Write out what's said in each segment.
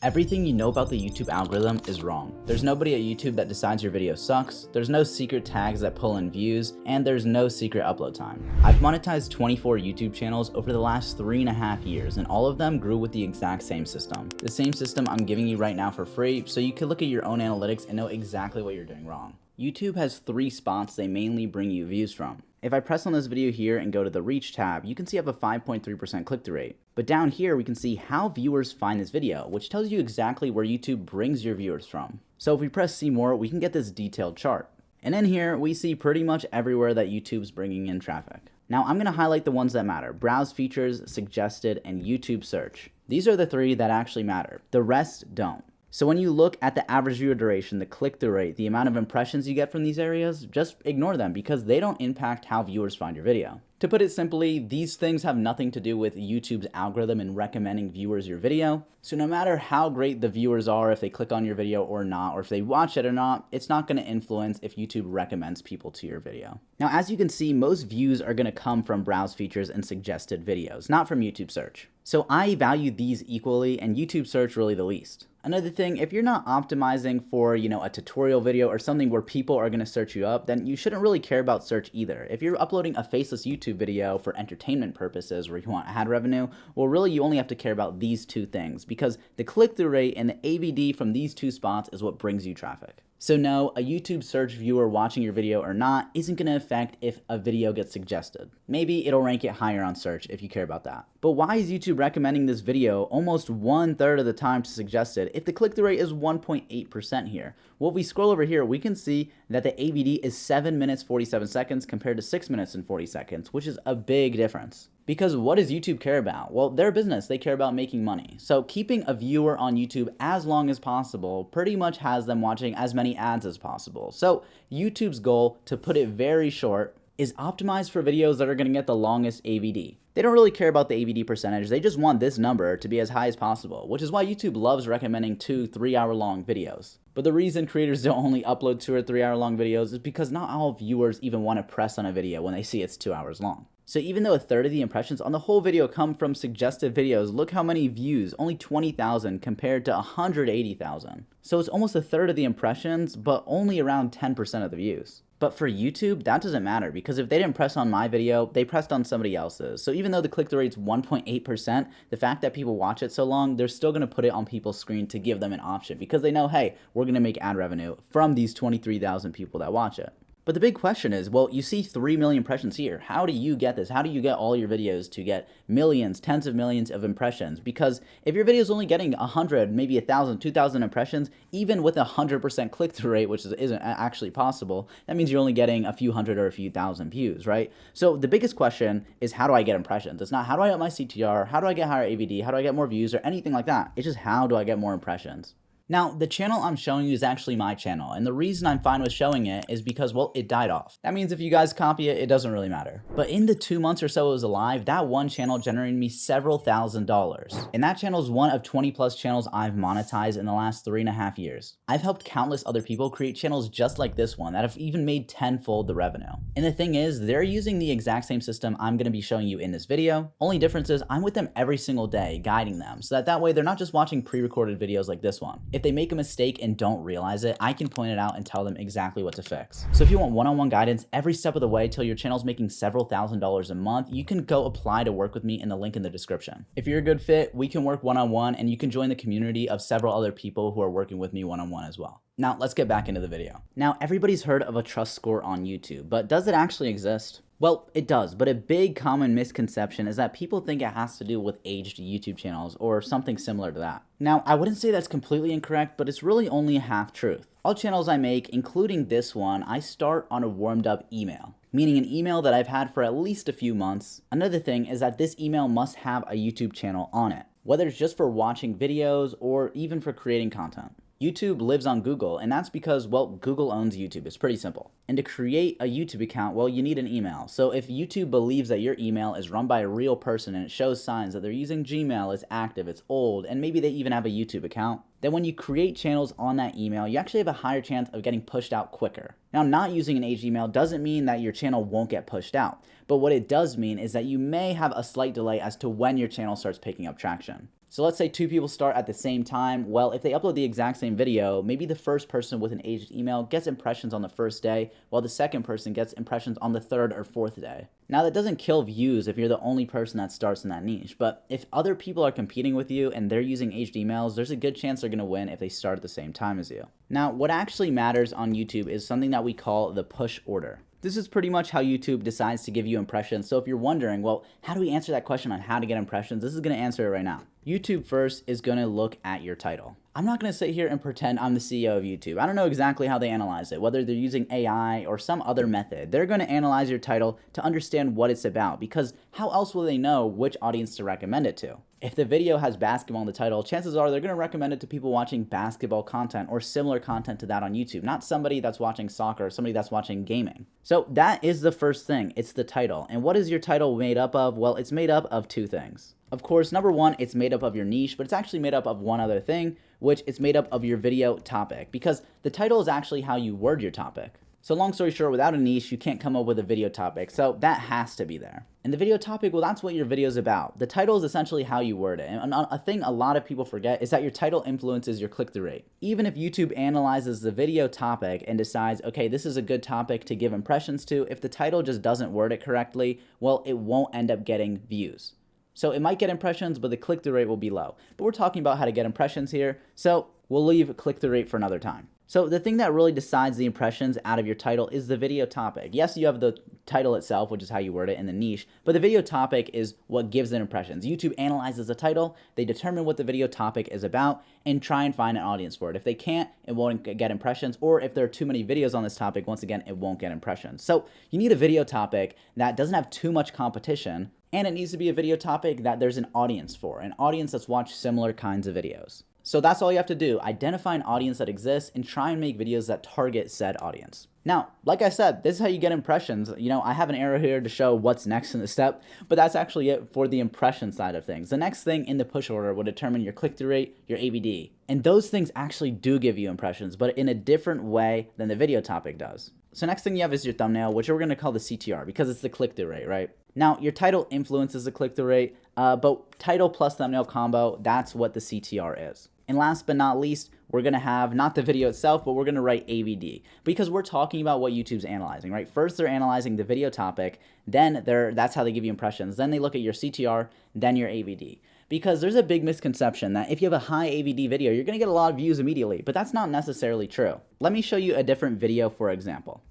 Everything you know about the YouTube algorithm is wrong. There's nobody at YouTube that decides your video sucks, there's no secret tags that pull in views, and there's no secret upload time. I've monetized 24 YouTube channels over the last 3.5 years, and all of them grew with the exact same system. The same system I'm giving you right now for free, so you can look at your own analytics and know exactly what you're doing wrong. YouTube has 3 spots they mainly bring you views from. If I press on this video here and go to the Reach tab, you can see I have a 5.3% click-through rate. But down here, we can see how viewers find this video, which tells you exactly where YouTube brings your viewers from. So if we press see more, we can get this detailed chart. And in here, we see pretty much everywhere that YouTube's bringing in traffic. Now I'm going to highlight the ones that matter: browse features, suggested, and YouTube search. These are the 3 that actually matter. The rest don't. So when you look at the average viewer duration, the click-through rate, the amount of impressions you get from these areas, just ignore them because they don't impact how viewers find your video. To put it simply, these things have nothing to do with YouTube's algorithm in recommending viewers your video. So no matter how great the viewers are, if they click on your video or not, or if they watch it or not, it's not going to influence if YouTube recommends people to your video. Now, as you can see, most views are going to come from browse features and suggested videos, not from YouTube search. So I value these equally, and YouTube search really the least. Another thing, if you're not optimizing for, a tutorial video or something where people are going to search you up, then you shouldn't really care about search either. If you're uploading a faceless YouTube video for entertainment purposes where you want ad revenue, well, really you only have to care about these 2 things because the click-through rate and the AVD from these 2 spots is what brings you traffic. So no, a YouTube search viewer watching your video or not isn't going to affect if a video gets suggested. Maybe it'll rank it higher on search if you care about that. But why is YouTube recommending this video almost 1/3 of the time to suggested if the click-through rate is 1.8% here? Well, if we scroll over here, we can see that the AVD is 7 minutes 47 seconds compared to 6 minutes and 40 seconds, which is a big difference. Because what does YouTube care about? Well, their business, they care about making money. So keeping a viewer on YouTube as long as possible pretty much has them watching as many ads as possible. So YouTube's goal, to put it very short, is optimize for videos that are going to get the longest AVD. They don't really care about the AVD percentage, they just want this number to be as high as possible, which is why YouTube loves recommending 2-3 hour long videos. But the reason creators don't only upload 2 or 3 hour long videos is because not all viewers even want to press on a video when they see it's 2 hours long. So even though 1/3 of the impressions on the whole video come from suggested videos, look how many views, only 20,000 compared to 180,000. So it's almost 1/3 of the impressions, but only around 10% of the views. But for YouTube, that doesn't matter because if they didn't press on my video, they pressed on somebody else's. So even though the click-through rate's 1.8%, the fact that people watch it so long, they're still going to put it on people's screen to give them an option because they know, hey, we're going to make ad revenue from these 23,000 people that watch it. But the big question is, well, you see 3 million impressions here. How do you get this? How do you get all your videos to get millions, tens of millions of impressions? Because if your video is only getting 100, maybe 1,000, 2,000 impressions, even with a 100% click-through rate, which isn't actually possible, that means you're only getting a few hundred or a few thousand views, right? So the biggest question is, how do I get impressions? It's not how do I get my CTR, how do I get higher AVD, how do I get more views, or anything like that. It's just how do I get more impressions? Now, the channel I'm showing you is actually my channel, and the reason I'm fine with showing it is because, well, it died off. That means if you guys copy it, it doesn't really matter. But in the 2 months or so it was alive, that one channel generated me several $1,000s. And that channel is one of 20+ channels I've monetized in the last 3.5 years. I've helped countless other people create channels just like this one that have even made tenfold the revenue. And the thing is, they're using the exact same system I'm going to be showing you in this video. Only difference is I'm with them every single day, guiding them, so that way they're not just watching pre-recorded videos like this one. If they make a mistake and don't realize it, I can point it out and tell them exactly what to fix. So if you want one-on-one guidance every step of the way till your channel's making several $1,000s a month, you can go apply to work with me in the link in the description. If you're a good fit, we can work one-on-one and you can join the community of several other people who are working with me one-on-one as well. Now let's get back into the video. Now everybody's heard of a trust score on YouTube, but does it actually exist? Well, it does, but a big common misconception is that people think it has to do with aged YouTube channels or something similar to that. Now, I wouldn't say that's completely incorrect, but it's really only a half truth. All channels I make, including this one, I start on a warmed up email, meaning an email that I've had for at least a few months. Another thing is that this email must have a YouTube channel on it, whether it's just for watching videos or even for creating content. YouTube lives on Google, and that's because, well, Google owns YouTube. It's pretty simple. And to create a YouTube account, well, you need an email. So if YouTube believes that your email is run by a real person and it shows signs that they're using Gmail, it's active, it's old, and maybe they even have a YouTube account, then when you create channels on that email, you actually have a higher chance of getting pushed out quicker. Now, not using an aged email doesn't mean that your channel won't get pushed out, but what it does mean is that you may have a slight delay as to when your channel starts picking up traction. So let's say two people start at the same time. Well, if they upload the exact same video, maybe the first person with an aged email gets impressions on the first day, while the second person gets impressions on the third or fourth day. Now, that doesn't kill views if you're the only person that starts in that niche, but if other people are competing with you and they're using aged emails, there's a good chance they're going to win if they start at the same time as you. Now, what actually matters on YouTube is something that we call the push order. This is pretty much how YouTube decides to give you impressions. So if you're wondering, well, how do we answer that question on how to get impressions? This is going to answer it right now. YouTube first is going to look at your title. I'm not going to sit here and pretend I'm the CEO of YouTube. I don't know exactly how they analyze it, whether they're using AI or some other method. They're going to analyze your title to understand what it's about, because how else will they know which audience to recommend it to? If the video has basketball in the title, chances are they're going to recommend it to people watching basketball content or similar content to that on YouTube, not somebody that's watching soccer or somebody that's watching gaming. So that is the first thing. It's the title. And what is your title made up of? Well, it's made up of two things. Of course, number one, it's made up of your niche, but it's actually made up of one other thing, which is made up of your video topic, because the title is actually how you word your topic. So long story short, without a niche, you can't come up with a video topic. So that has to be there. And the video topic, well, that's what your video is about. The title is essentially how you word it. And a thing a lot of people forget is that your title influences your click-through rate. Even if YouTube analyzes the video topic and decides, okay, this is a good topic to give impressions to, if the title just doesn't word it correctly, well, it won't end up getting views. So it might get impressions, but the click-through rate will be low. But we're talking about how to get impressions here, so we'll leave click-through rate for another time. So the thing that really decides the impressions out of your title is the video topic. Yes, you have the title itself, which is how you word it in the niche, but the video topic is what gives it impressions. YouTube analyzes the title, they determine what the video topic is about, and try and find an audience for it. If they can't, it won't get impressions, or if there are too many videos on this topic, once again, it won't get impressions. So you need a video topic that doesn't have too much competition, and it needs to be a video topic that there's an audience for, an audience that's watched similar kinds of videos. So that's all you have to do. Identify an audience that exists and try and make videos that target said audience. Now, like I said, this is how you get impressions. You know, I have an arrow here to show what's next in the step, but that's actually it for the impression side of things. The next thing in the push order will determine your click-through rate, your AVD. And those things actually do give you impressions, but in a different way than the video topic does. So next thing you have is your thumbnail, which we're going to call the CTR because it's the click-through rate, right? Now, your title influences the click-through rate, but title plus thumbnail combo, that's what the CTR is. And last but not least, we're going to have not the video itself, but we're going to write AVD because we're talking about what YouTube's analyzing, right? First, they're analyzing the video topic, then that's how they give you impressions. Then they look at your CTR, then your AVD. Because there's a big misconception that if you have a high AVD video, you're going to get a lot of views immediately, but that's not necessarily true. Let me show you a different video, for example.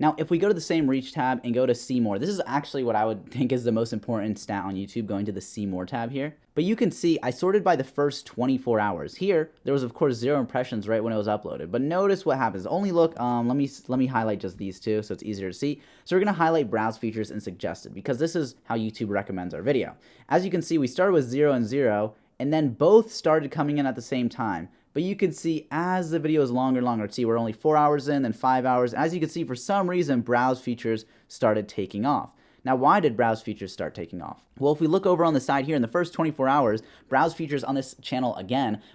Now, if we go to the same reach tab and go to see more, this is actually what I would think is the most important stat on YouTube, going to the see more tab here. But you can see I sorted by the first 24 hours. Here, there was of course 0 impressions right when it was uploaded. But notice what happens. Only look, let me highlight just these two so it's easier to see. So we're going to highlight browse features and suggested because this is how YouTube recommends our video. As you can see, we started with 0 and 0, and then both started coming in at the same time. But you can see as the video is longer and longer, see we're only 4 hours in, then 5 hours. As you can see, for some reason, browse features started taking off. Now, why did browse features start taking off? Well, if we look over on the side here, in the first 24 hours, browse features on this channel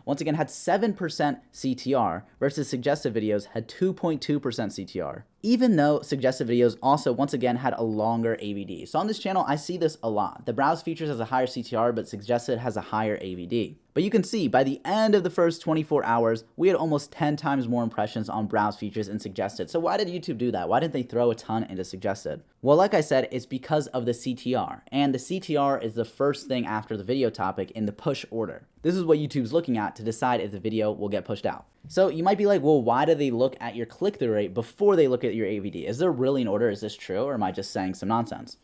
once again had 7% CTR versus suggested videos had 2.2% CTR. Even though suggested videos also once again had a longer AVD. So on this channel, I see this a lot. The browse features has a higher CTR, but suggested has a higher AVD. But you can see by the end of the first 24 hours, we had almost 10 times more impressions on browse features and suggested. So why did YouTube do that? Why didn't they throw a ton into suggested? Well, like I said, it's because of the CTR. And the CTR is the first thing after the video topic in the push order. This is what YouTube's looking at to decide if the video will get pushed out. So you might be like, well, why do they look at your click-through rate before they look at your AVD? Is there really an order? Is this true? Or am I just saying some nonsense?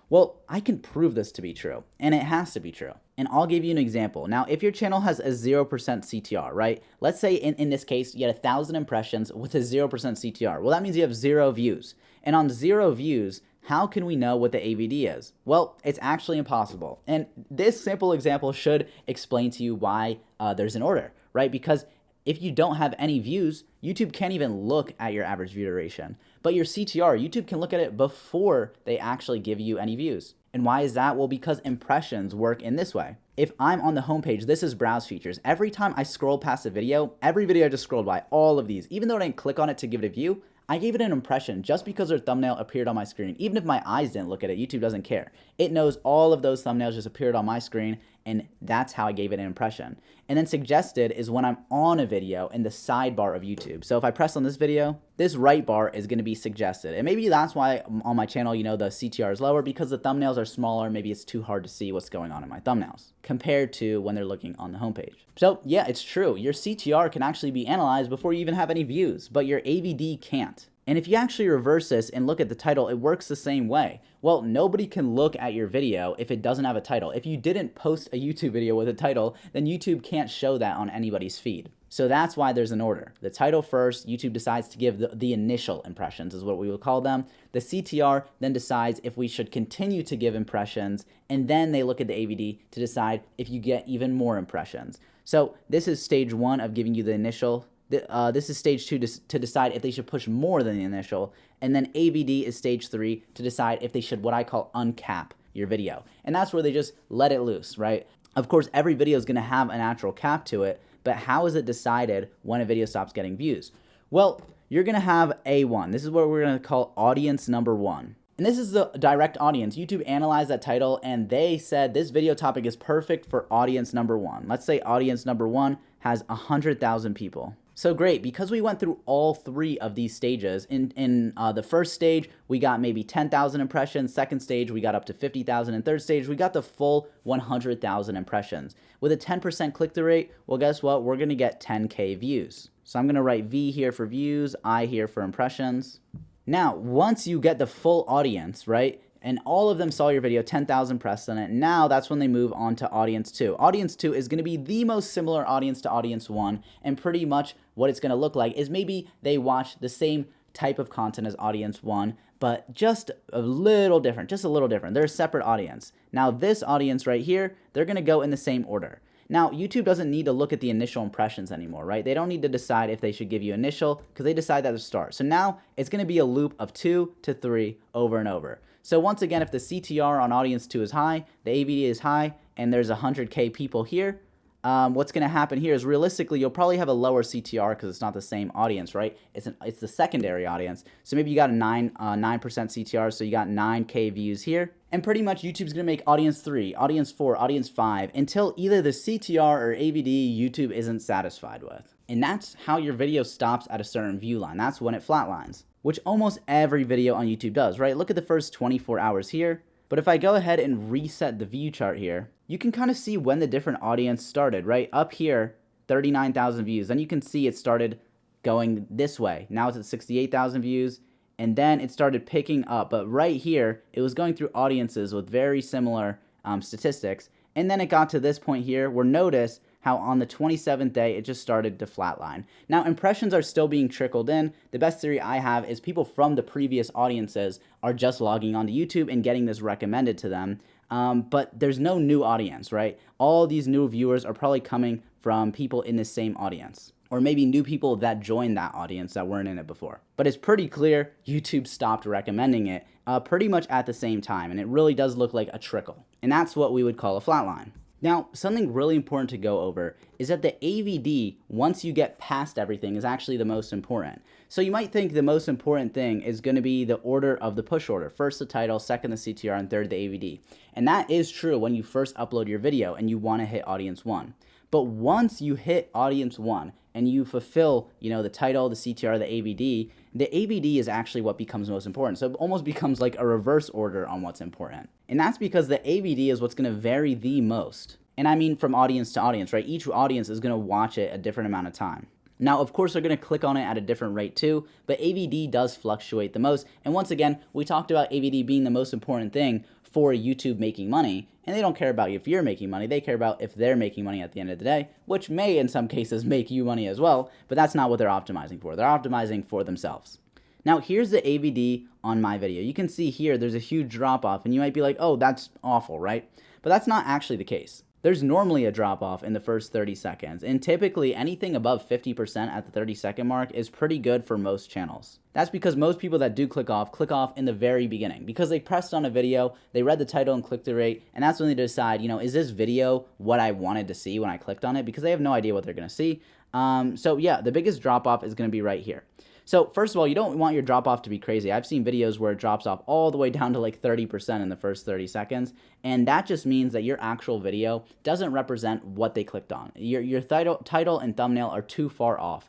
Well, I can prove this to be true, and it has to be true. And I'll give you an example. Now, if your channel has a 0% CTR, right? Let's say in this case, you had 1,000 impressions with a 0% CTR. Well, that means you have 0 views. And on 0 views, how can we know what the AVD is? Well, it's actually impossible. And this simple example should explain to you why there's an order, right? Because if you don't have any views, YouTube can't even look at your average view duration. But your CTR, YouTube can look at it before they actually give you any views. And why is that? Well, because impressions work in this way. If I'm on the homepage, this is browse features. Every time I scroll past a video, every video I just scrolled by, all of these, even though I didn't click on it to give it a view, I gave it an impression just because their thumbnail appeared on my screen. Even if my eyes didn't look at it, YouTube doesn't care. It knows all of those thumbnails just appeared on my screen, and that's how I gave it an impression. And then suggested is when I'm on a video in the sidebar of YouTube. So if I press on this video, this right bar is going to be suggested. And maybe that's why on my channel, you know, the CTR is lower, because the thumbnails are smaller. Maybe it's too hard to see what's going on in my thumbnails compared to when they're looking on the homepage. So yeah, it's true. Your CTR can actually be analyzed before you even have any views, but your AVD can't. And if you actually reverse this and look at the title, it works the same way. Well, nobody can look at your video if it doesn't have a title. If you didn't post a YouTube video with a title, then YouTube can't show that on anybody's feed. So that's why there's an order. The title first, YouTube decides to give the initial impressions is what we would call them. The CTR then decides if we should continue to give impressions, and then they look at the AVD to decide if you get even more impressions. So this is stage one of giving you the initial. This is stage two to decide if they should push more than the initial. And then AVD is stage three to decide if they should, what I call, uncap your video. And that's where they just let it loose, right? Of course, every video is going to have a natural cap to it, but how is it decided when a video stops getting views? Well, you're going to have A1. This is what we're going to call audience number one. And this is the direct audience. YouTube analyzed that title and they said this video topic is perfect for audience number one. Let's say audience number one has 100,000 people. So great, because we went through all three of these stages. In the first stage, we got maybe 10,000 impressions. Second stage, we got up to 50,000. And third stage, we got the full 100,000 impressions. With a 10% click-through rate, well, guess what? We're going to get 10K views. So I'm going to write V here for views, I here for impressions. Now, once you get the full audience, right, and all of them saw your video, 10,000 pressed on it, now that's when they move on to audience two. Audience two is going to be the most similar audience to audience one, and pretty much what it's going to look like is maybe they watch the same type of content as audience one, but just a little different, They're a separate audience. Now this audience right here, they're going to go in the same order. Now, YouTube doesn't need to look at the initial impressions anymore, right? They don't need to decide if they should give you initial because they decide that at the start. So now it's going to be a loop of 2 to 3 over and over. So once again, if the CTR on audience 2 is high, the AVD is high, and there's 100K people here, what's going to happen here is realistically, you'll probably have a lower CTR because it's not the same audience, right? It's the secondary audience. So maybe you got a 9% CTR, so you got 9K views here. And pretty much YouTube's going to make audience 3, audience 4, audience 5 until either the CTR or AVD YouTube isn't satisfied with. And that's how your video stops at a certain view line. That's when it flatlines, which almost every video on YouTube does, right? Look at the first 24 hours here. But if I go ahead and reset the view chart here, you can kind of see when the different audience started, right? Up here, 39,000 views. Then you can see it started going this way. Now it's at 68,000 views. And then it started picking up. But right here, it was going through audiences with very similar statistics. And then it got to this point here where notice how on the 27th day, it just started to flatline. Now, impressions are still being trickled in. The best theory I have is people from the previous audiences are just logging onto YouTube and getting this recommended to them. But there's no new audience, right? All these new viewers are probably coming from people in the same audience, or maybe new people that joined that audience that weren't in it before. But it's pretty clear YouTube stopped recommending it pretty much at the same time, and it really does look like a trickle. And that's what we would call a flatline. Now, something really important to go over is that the AVD, once you get past everything, is actually the most important. So you might think the most important thing is going to be the order of the push order. First the title, second the CTR, and third the AVD. And that is true when you first upload your video and you want to hit audience 1. But once you hit audience 1 and you fulfill, the title, the CTR, the AVD is actually what becomes most important. So it almost becomes like a reverse order on what's important. And that's because the AVD is what's going to vary the most. And I mean from audience to audience, right? Each audience is going to watch it a different amount of time. Now, of course, they're going to click on it at a different rate too, but AVD does fluctuate the most. And once again, we talked about AVD being the most important thing for YouTube making money. And they don't care about if you're making money. They care about if they're making money at the end of the day, which may in some cases make you money as well, but that's not what they're optimizing for. They're optimizing for themselves. Now, here's the AVD on my video. You can see here there's a huge drop off, and you might be like, oh, that's awful, right? But that's not actually the case. There's normally a drop off in the first 30 seconds, and typically anything above 50% at the 30-second mark is pretty good for most channels. That's because most people that do click off in the very beginning because they pressed on a video, they read the title and clicked the rate, and that's when they decide, is this video what I wanted to see when I clicked on it? Because they have no idea what they're going to see. So yeah, the biggest drop off is going to be right here. So first of all, you don't want your drop off to be crazy. I've seen videos where it drops off all the way down to like 30% in the first 30 seconds. And that just means that your actual video doesn't represent what they clicked on. Your title and thumbnail are too far off.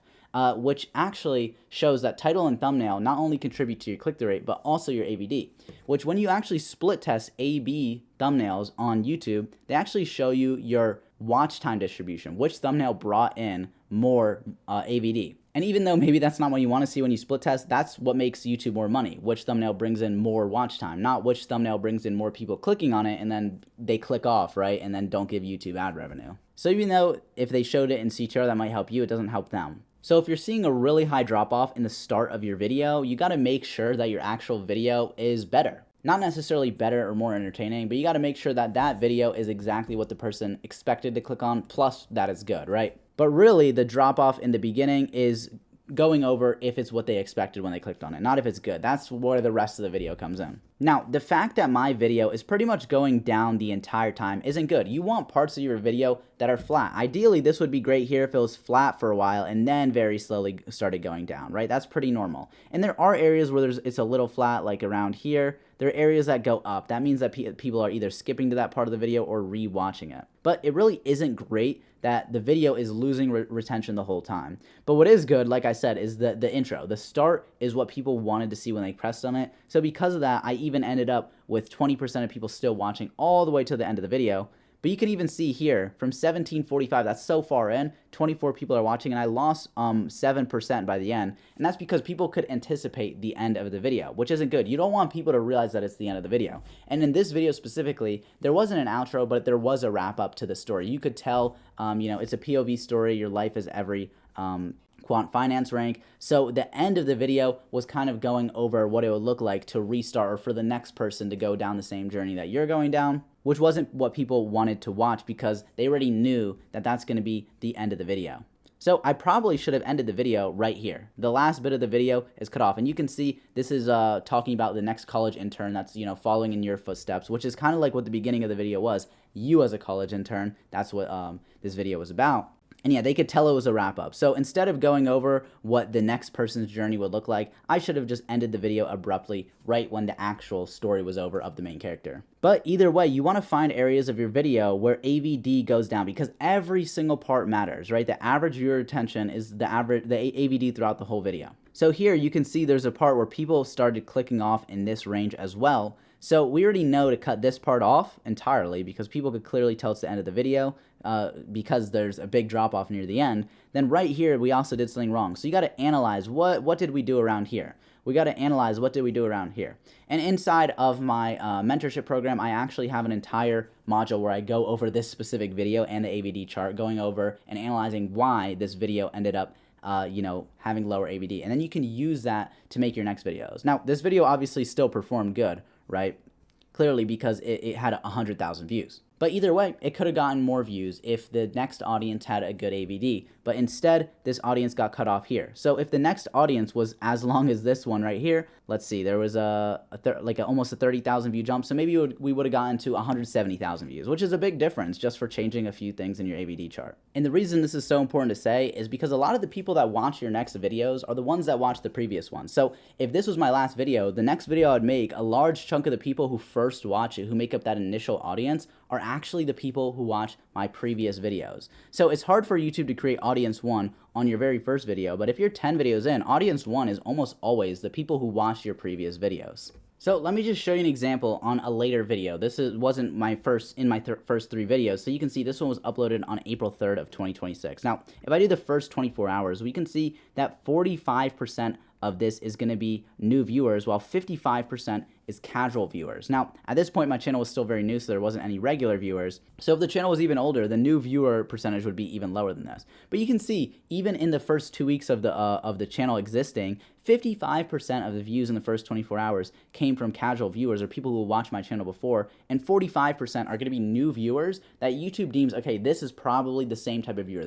Which actually shows that title and thumbnail not only contribute to your click-through rate, but also your AVD, which when you actually split test A/B thumbnails on YouTube, they actually show you your watch time distribution, which thumbnail brought in more AVD. And even though maybe that's not what you want to see when you split test, that's what makes YouTube more money. Which thumbnail brings in more watch time, not which thumbnail brings in more people clicking on it and then they click off, right? And then don't give YouTube ad revenue. So even though if they showed it in CTR that might help you, it doesn't help them. So if you're seeing a really high drop off in the start of your video, you got to make sure that your actual video is better. Not necessarily better or more entertaining, but you got to make sure that that video is exactly what the person expected to click on, plus that it's good, right? But really, the drop off in the beginning is going over if it's what they expected when they clicked on it, not if it's good. That's where the rest of the video comes in. Now, the fact that my video is pretty much going down the entire time isn't good. You want parts of your video that are flat. Ideally, this would be great here if it was flat for a while and then very slowly started going down, right? That's pretty normal. And there are areas where it's a little flat, like around here. There are areas that go up. That means that people are either skipping to that part of the video or re-watching it. But it really isn't great that the video is losing retention the whole time. But what is good, like I said, is the intro. The start is what people wanted to see when they pressed on it. So because of that, I even ended up with 20% of people still watching all the way to the end of the video. But you can even see here from 17:45, that's so far in, 24 people are watching, and I lost 7% by the end. And that's because people could anticipate the end of the video, which isn't good. You don't want people to realize that it's the end of the video. And in this video specifically, there wasn't an outro, but there was a wrap up to the story. You could tell, it's a POV story. Your life is every quant finance rank. So the end of the video was kind of going over what it would look like to restart or for the next person to go down the same journey that you're going down, which wasn't what people wanted to watch because they already knew that that's going to be the end of the video. So I probably should have ended the video right here. The last bit of the video is cut off, and you can see this is talking about the next college intern that's following in your footsteps, which is kind of like what the beginning of the video was. You as a college intern, that's what this video was about. And yeah, they could tell it was a wrap up. So instead of going over what the next person's journey would look like, I should have just ended the video abruptly right when the actual story was over of the main character. But either way, you want to find areas of your video where AVD goes down because every single part matters, right? The average viewer attention is the AVD throughout the whole video. So here you can see there's a part where people started clicking off in this range as well. So we already know to cut this part off entirely because people could clearly tell it's the end of the video because there's a big drop off near the end. Then right here, we also did something wrong. So you got to analyze what did we do around here? We got to analyze what did we do around here. And inside of my mentorship program, I actually have an entire module where I go over this specific video and the AVD chart, going over and analyzing why this video ended up having lower AVD. And then you can use that to make your next videos. Now, this video obviously still performed good, right? Clearly because it had 100,000 views. But either way, it could have gotten more views if the next audience had a good AVD. But instead, this audience got cut off here. So if the next audience was as long as this one right here, let's see, there was almost a 30,000 view jump. So maybe we would have gotten to 170,000 views, which is a big difference just for changing a few things in your AVD chart. And the reason this is so important to say is because a lot of the people that watch your next videos are the ones that watch the previous one. So if this was my last video, the next video I'd make, a large chunk of the people who first watch it, who make up that initial audience, are actually the people who watch my previous videos. So it's hard for YouTube to create audience 1 on your very first video, but if you're 10 videos in, audience 1 is almost always the people who watched your previous videos. So let me just show you an example on a later video. This wasn't my first 3 videos. So you can see this one was uploaded on April 3rd of 2026. Now, if I do the first 24 hours, we can see that 45% of this is going to be new viewers, while 55% is casual viewers. Now, at this point, my channel was still very new, so there wasn't any regular viewers. So if the channel was even older, the new viewer percentage would be even lower than this. But you can see, even in the first 2 weeks of the channel existing, 55% of the views in the first 24 hours came from casual viewers or people who will watch my channel before, and 45% are going to be new viewers that YouTube deems, okay, this is probably the same type of viewer.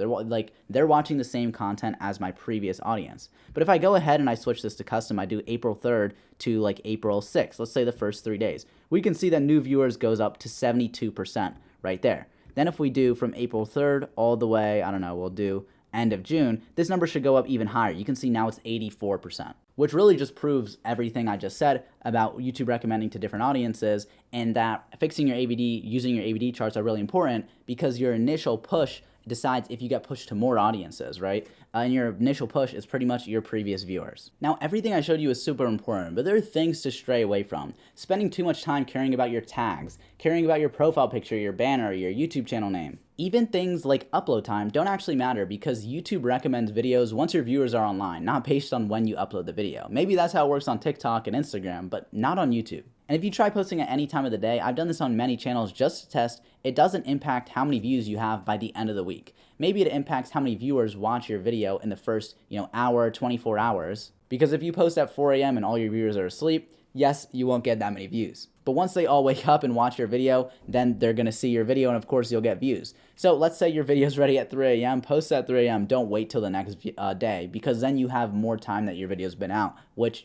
They're watching the same content as my previous audience. But if I go ahead and I switch this to custom, I do April 3rd to like April 6th, let's say the first 3 days, we can see that new viewers goes up to 72% right there. Then if we do from April 3rd all the way, I don't know, we'll do end of June, this number should go up even higher. You can see now it's 84%, which really just proves everything I just said about YouTube recommending to different audiences, and that fixing your AVD, using your AVD charts are really important because your initial push decides if you get pushed to more audiences, right? And your initial push is pretty much your previous viewers. Now, everything I showed you is super important, but there are things to stray away from. Spending too much time caring about your tags, caring about your profile picture, your banner, your YouTube channel name. Even things like upload time don't actually matter because YouTube recommends videos once your viewers are online, not based on when you upload the video. Maybe that's how it works on TikTok and Instagram, but not on YouTube. And if you try posting at any time of the day, I've done this on many channels just to test, it doesn't impact how many views you have by the end of the week. Maybe it impacts how many viewers watch your video in the first, hour, 24 hours. Because if you post at 4 a.m. and all your viewers are asleep, yes, you won't get that many views. But once they all wake up and watch your video, then they're gonna see your video and of course you'll get views. So let's say your video's ready at 3 a.m., post at 3 a.m., don't wait till the next day because then you have more time that your video's been out, which,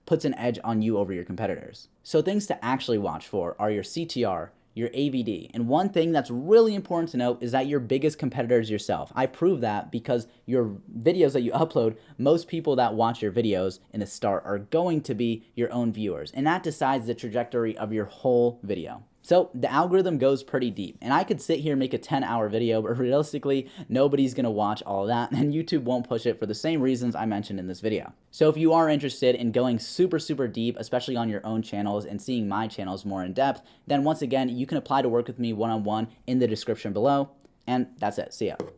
puts an edge on you over your competitors. So things to actually watch for are your CTR, your AVD. And one thing that's really important to note is that your biggest competitor is yourself. I prove that because your videos that you upload, most people that watch your videos in the start are going to be your own viewers. And that decides the trajectory of your whole video. So the algorithm goes pretty deep, and I could sit here and make a 10-hour video, but realistically, nobody's gonna watch all of that, and YouTube won't push it for the same reasons I mentioned in this video. So if you are interested in going super, super deep, especially on your own channels and seeing my channels more in depth, then once again, you can apply to work with me one-on-one in the description below, and that's it. See ya.